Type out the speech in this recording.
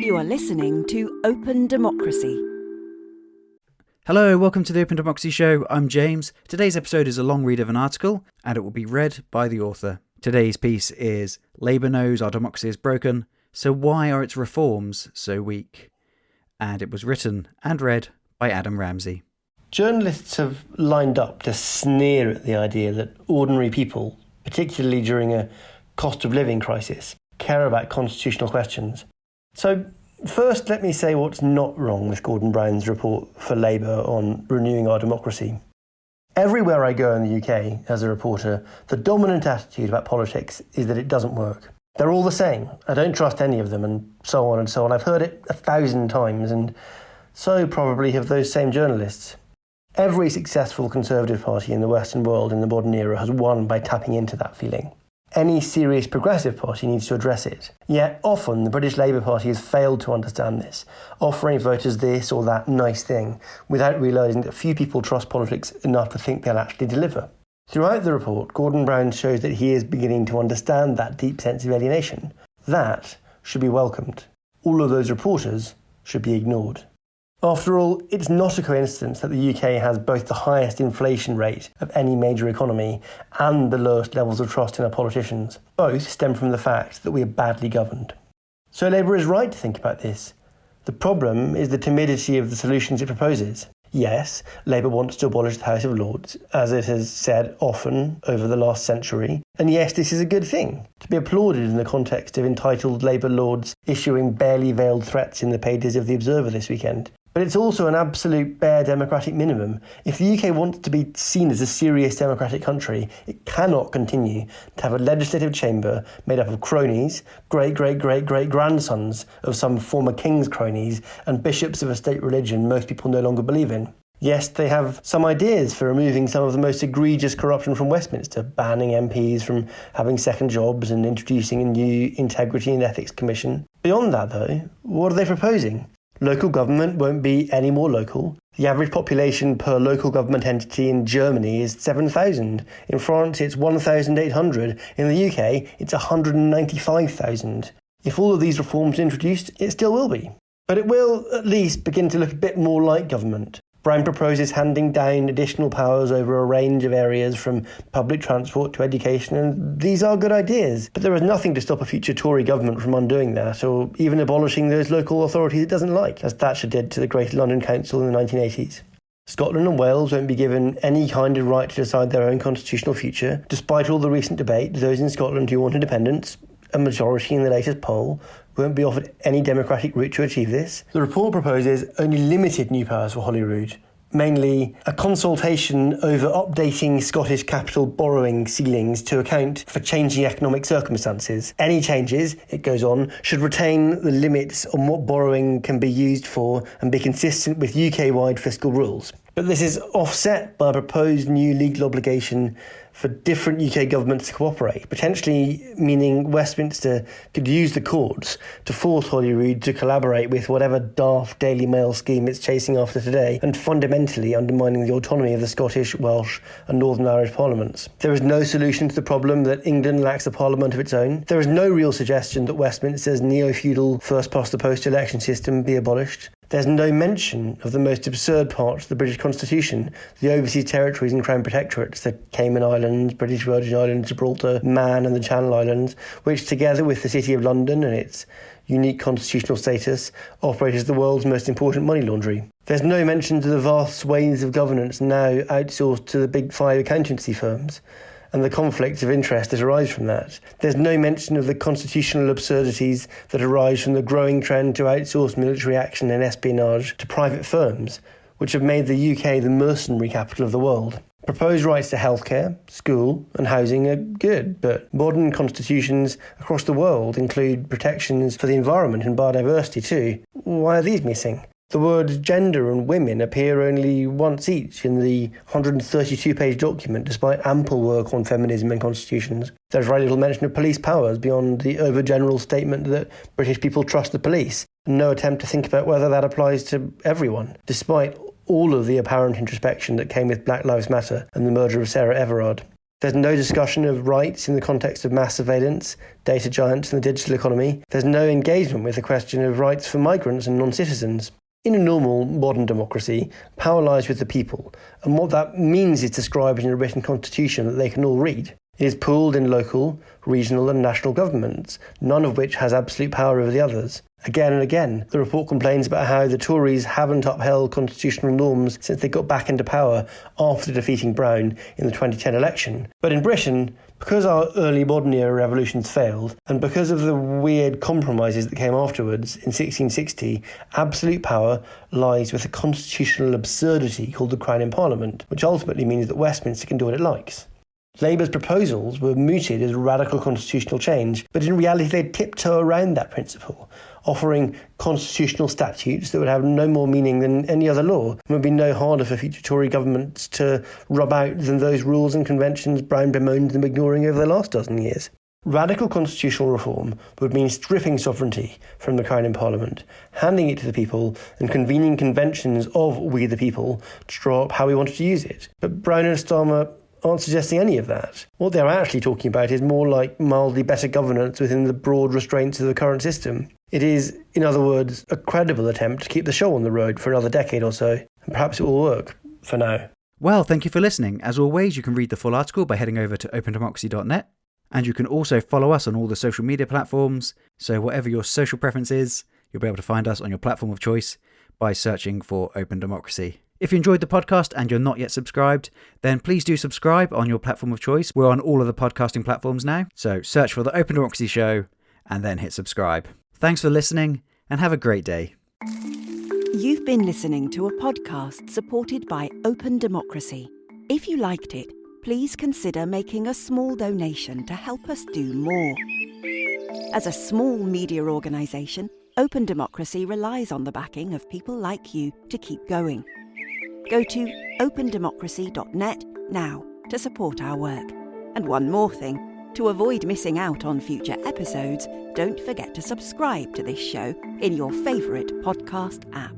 You are listening to Open Democracy. Hello, welcome to the Open Democracy Show. I'm James. Today's episode is a long read of an article, and it will be read by the author. Today's piece is Labour knows our democracy is broken, so why are its reforms so weak? And it was written and read by Adam Ramsey. Journalists have lined up to sneer at the idea that ordinary people, particularly during a cost of living crisis, care about constitutional questions. So first, let me say what's not wrong with Gordon Brown's report for Labour on renewing our democracy. Everywhere I go in the UK as a reporter, the dominant attitude about politics is that it doesn't work. They're all the same. I don't trust any of them, and so on and so on. I've heard it 1,000 times, and so probably have those same journalists. Every successful Conservative party in the Western world in the modern era has won by tapping into that feeling. Any serious progressive party needs to address it. Yet often the British Labour Party has failed to understand this, offering voters this or that nice thing, without realising that few people trust politics enough to think they'll actually deliver. Throughout the report, Gordon Brown shows that he is beginning to understand that deep sense of alienation. That should be welcomed. All of those reporters should be ignored. After all, it's not a coincidence that the UK has both the highest inflation rate of any major economy and the lowest levels of trust in our politicians. Both stem from the fact that we are badly governed. So Labour is right to think about this. The problem is the timidity of the solutions it proposes. Yes, Labour wants to abolish the House of Lords, as it has said often over the last century. And yes, this is a good thing, to be applauded in the context of entitled Labour lords issuing barely veiled threats in the pages of The Observer this weekend. But it's also an absolute bare democratic minimum. If the UK wants to be seen as a serious democratic country, it cannot continue to have a legislative chamber made up of cronies, great-great-great-great-grandsons of some former king's cronies, and bishops of a state religion most people no longer believe in. Yes, they have some ideas for removing some of the most egregious corruption from Westminster, banning MPs from having second jobs and introducing a new Integrity and Ethics Commission. Beyond that, though, what are they proposing? Local government won't be any more local. The average population per local government entity in Germany is 7,000. In France, it's 1,800. In the UK, it's 195,000. If all of these reforms are introduced, it still will be. But it will at least begin to look a bit more like government. Brown proposes handing down additional powers over a range of areas from public transport to education, and these are good ideas. But there is nothing to stop a future Tory government from undoing that, or even abolishing those local authorities it doesn't like, as Thatcher did to the Greater London Council in the 1980s. Scotland and Wales won't be given any kind of right to decide their own constitutional future. Despite all the recent debate, those in Scotland who want independence, a majority in the latest poll, won't be offered any democratic route to achieve this. The report proposes only limited new powers for Holyrood, mainly a consultation over updating Scottish capital borrowing ceilings to account for changing economic circumstances. Any changes, it goes on, should retain the limits on what borrowing can be used for and be consistent with UK-wide fiscal rules. But this is offset by a proposed new legal obligation for different UK governments to cooperate, potentially meaning Westminster could use the courts to force Holyrood to collaborate with whatever daft Daily Mail scheme it's chasing after today, and fundamentally undermining the autonomy of the Scottish, Welsh and Northern Irish parliaments. There is no solution to the problem that England lacks a parliament of its own. There is no real suggestion that Westminster's neo-feudal first-past-the-post election system be abolished. There's no mention of the most absurd part of the British Constitution, the overseas territories and Crown Protectorates, the Cayman Islands, British Virgin Islands, Gibraltar, Man and the Channel Islands, which together with the City of London and its unique constitutional status, operate as the world's most important money laundry. There's no mention of the vast swathes of governance now outsourced to the big five accountancy firms, and the conflicts of interest that arise from that. There's no mention of the constitutional absurdities that arise from the growing trend to outsource military action and espionage to private firms, which have made the UK the mercenary capital of the world. Proposed rights to healthcare, school and housing are good, but modern constitutions across the world include protections for the environment and biodiversity too. Why are these missing? The words gender and women appear only once each in the 132-page document, despite ample work on feminism and constitutions. There's very little mention of police powers beyond the overgeneral statement that British people trust the police, and no attempt to think about whether that applies to everyone, despite all of the apparent introspection that came with Black Lives Matter and the murder of Sarah Everard. There's no discussion of rights in the context of mass surveillance, data giants and the digital economy. There's no engagement with the question of rights for migrants and non-citizens. In a normal, modern democracy, power lies with the people, and what that means is described in a written constitution that they can all read. It is pooled in local, regional and national governments, none of which has absolute power over the others. Again and again, the report complains about how the Tories haven't upheld constitutional norms since they got back into power after defeating Brown in the 2010 election. But in Britain, because our early modern era revolutions failed, and because of the weird compromises that came afterwards in 1660, absolute power lies with a constitutional absurdity called the Crown in Parliament, which ultimately means that Westminster can do what it likes. Labour's proposals were mooted as radical constitutional change, but in reality they tiptoe around that principle, offering constitutional statutes that would have no more meaning than any other law and would be no harder for future Tory governments to rub out than those rules and conventions Brown bemoaned them ignoring over the last dozen years. Radical constitutional reform would mean stripping sovereignty from the Crown in Parliament, handing it to the people and convening conventions of we the people to draw up how we wanted to use it. But Brown and Starmer aren't suggesting any of that. What they're actually talking about is more like mildly better governance within the broad restraints of the current system. It is, in other words, a credible attempt to keep the show on the road for another decade or so, and perhaps it will work, for now. Well, thank you for listening. As always, you can read the full article by heading over to opendemocracy.net, and you can also follow us on all the social media platforms, so whatever your social preference is, you'll be able to find us on your platform of choice by searching for Open Democracy. If you enjoyed the podcast and you're not yet subscribed, then please do subscribe on your platform of choice. We're on all of the podcasting platforms now, so search for the Open Democracy Show and then hit subscribe. Thanks for listening and have a great day. You've been listening to a podcast supported by Open Democracy. If you liked it, please consider making a small donation to help us do more. As a small media organisation, Open Democracy relies on the backing of people like you to keep going. Go to opendemocracy.net now to support our work. And one more thing, to avoid missing out on future episodes, don't forget to subscribe to this show in your favourite podcast app.